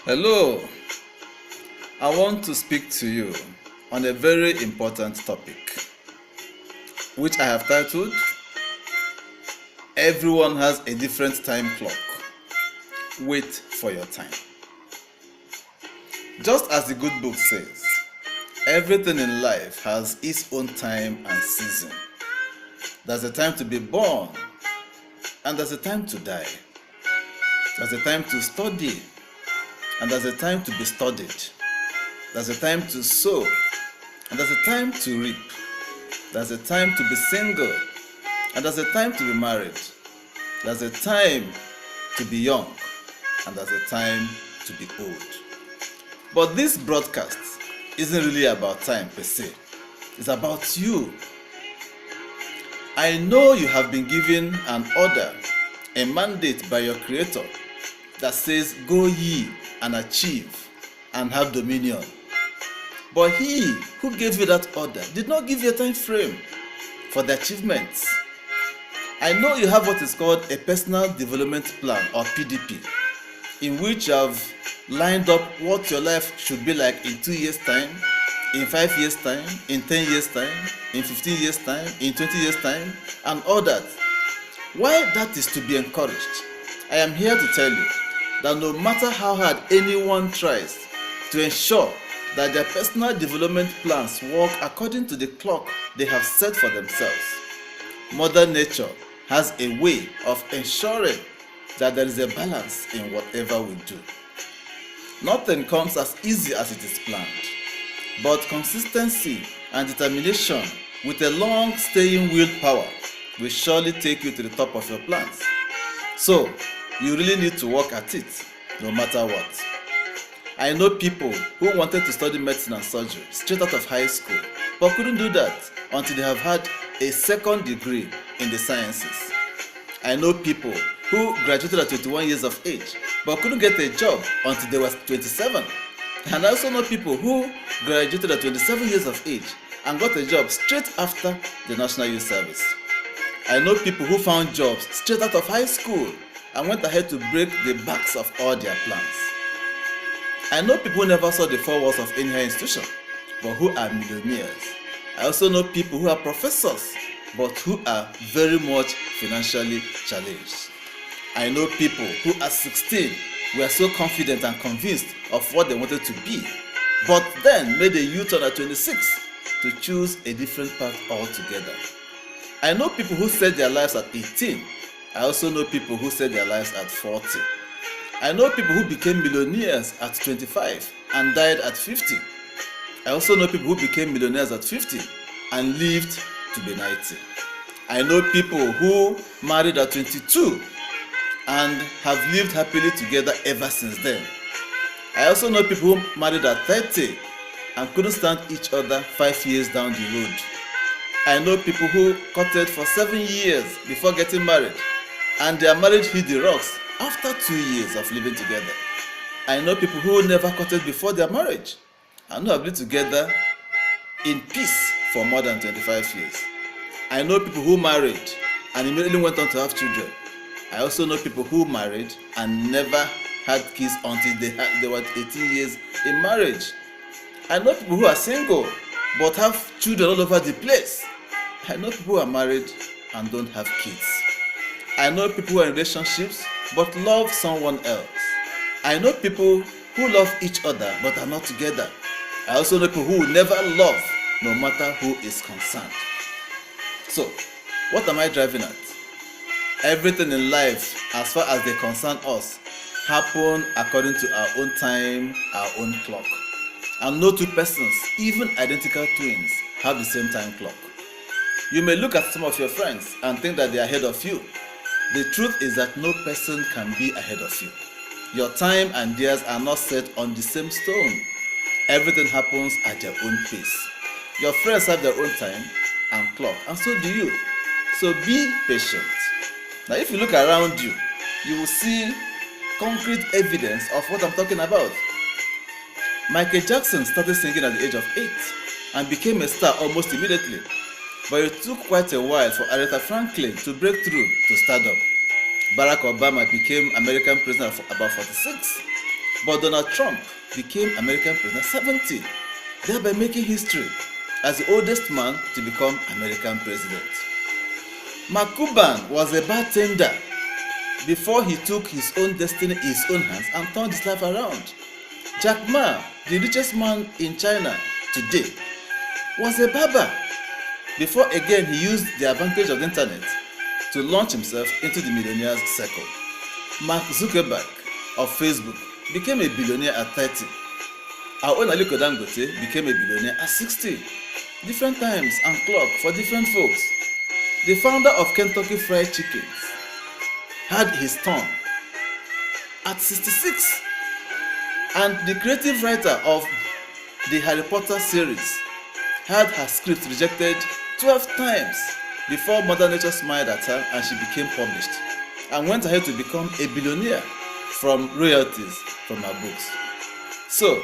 Hello, I want to speak to you on a very important topic, which I have titled, Everyone Has a Different Time Clock. Wait for your time. Just as the good book says, everything in life has its own time and season. There's a time to be born, and there's a time to die. There's a time to study, and there's a time to be studied. There's a time to sow, and there's a time to reap. There's a time to be single, and there's a time to be married. There's a time to be young, and there's a time to be old. But this broadcast isn't really about time per se. It's about you. I know you have been given an order, a mandate by your Creator that says, "Go ye and achieve and have dominion." But He who gave you that order did not give you a time frame for the achievements. I know you have what is called a personal development plan, or PDP, in which you have lined up what your life should be like in 2 years' time, in 5 years' time, in 10 years' time, in 15 years' time, in 20 years' time, and all that. While that is to be encouraged, I am here to tell you that no matter how hard anyone tries to ensure that their personal development plans work according to the clock they have set for themselves, Mother Nature has a way of ensuring that there is a balance in whatever we do. Nothing comes as easy as it is planned, but consistency and determination with a long staying willpower will surely take you to the top of your plans. So, you really need to work at it, no matter what. I know people who wanted to study medicine and surgery straight out of high school, but couldn't do that until they have had a second degree in the sciences. I know people who graduated at 21 years of age, but couldn't get a job until they were 27. And I also know people who graduated at 27 years of age and got a job straight after the National Youth Service. I know people who found jobs straight out of high school and went ahead to break the backs of all their plans. I know people who never saw the four walls of any higher institution, but who are millionaires. I also know people who are professors, but who are very much financially challenged. I know people who at 16 were so confident and convinced of what they wanted to be, but then made a U-turn at 26 to choose a different path altogether. I know people who set their lives at 18. I also know people who set their lives at 40. I know people who became millionaires at 25 and died at 50. I also know people who became millionaires at 50 and lived to be 90. I know people who married at 22 and have lived happily together ever since then. I also know people who married at 30 and couldn't stand each other 5 years down the road. I know people who courted for 7 years before getting married, and their marriage hit the rocks after 2 years of living together. I know people who never courted before their marriage and who have lived together in peace for more than 25 years. I know people who married and immediately went on to have children. I also know people who married and never had kids until they were 18 years in marriage. I know people who are single but have children all over the place. I know people who are married and don't have kids. I know people who are in relationships but love someone else. I know people who love each other but are not together. I also know people who will never love no matter who is concerned. So, what am I driving at? Everything in life, as far as they concern us, happen according to our own time, our own clock. And no two persons, even identical twins, have the same time clock. You may look at some of your friends and think that they are ahead of you. The truth is that no person can be ahead of you. Your time and theirs are not set on the same stone. Everything happens at their own pace. Your friends have their own time and clock, and so do you. So be patient. Now, if you look around you, you will see concrete evidence of what I'm talking about. Michael Jackson started singing at the age of 8 and became a star almost immediately. But it took quite a while for Aretha Franklin to break through to stardom. Barack Obama became American president at about 46. But Donald Trump became American president 70, thereby making history as the oldest man to become American president. Mark Cuban was a bartender before he took his own destiny in his own hands and turned his life around. Jack Ma, the richest man in China today, was a barber before again he used the advantage of the internet to launch himself into the millionaires circle. Mark Zuckerberg of Facebook became a billionaire at 30. Our own Aliko Dangote became a billionaire at 60. Different times and clock for different folks. The founder of Kentucky Fried Chicken had his turn at 66. And the creative writer of the Harry Potter series had her script rejected 12 times before Mother Nature smiled at her and she became published and went ahead to become a billionaire from royalties from her books. So,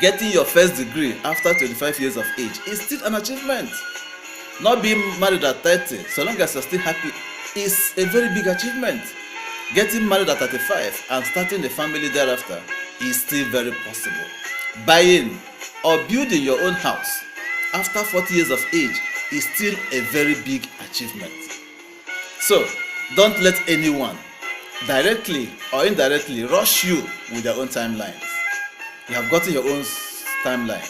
getting your first degree after 25 years of age is still an achievement. Not being married at 30, so long as you're still happy, is a very big achievement. Getting married at 35 and starting a family thereafter is still very possible. Buying or building your own house after 40 years of age is still a very big achievement. So, don't let anyone, directly or indirectly, rush you with their own timelines. You have gotten your own timeline.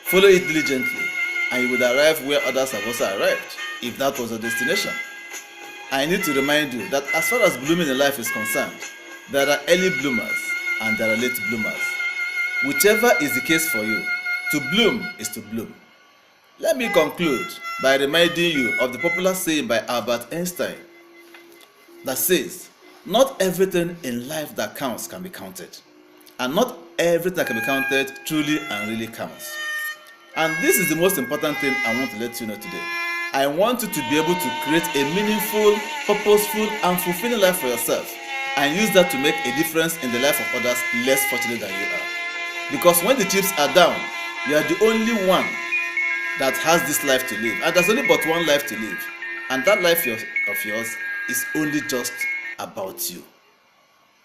Follow it diligently, and you would arrive where others have also arrived, if that was your destination. I need to remind you that as far as blooming in life is concerned, there are early bloomers and there are late bloomers. Whichever is the case for you, to bloom is to bloom. Let me conclude by reminding you of the popular saying by Albert Einstein that says, not everything in life that counts can be counted, and not everything that can be counted truly and really counts. And this is the most important thing I want to let you know today. I want you to be able to create a meaningful, purposeful, and fulfilling life for yourself, and use that to make a difference in the life of others less fortunate than you are. Because when the chips are down, you are the only one that has this life to live, and there's only but one life to live, and that life of yours is only just about you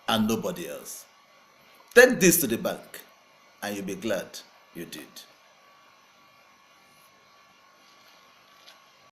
and nobody else. Take this to the bank, and you'll be glad you did.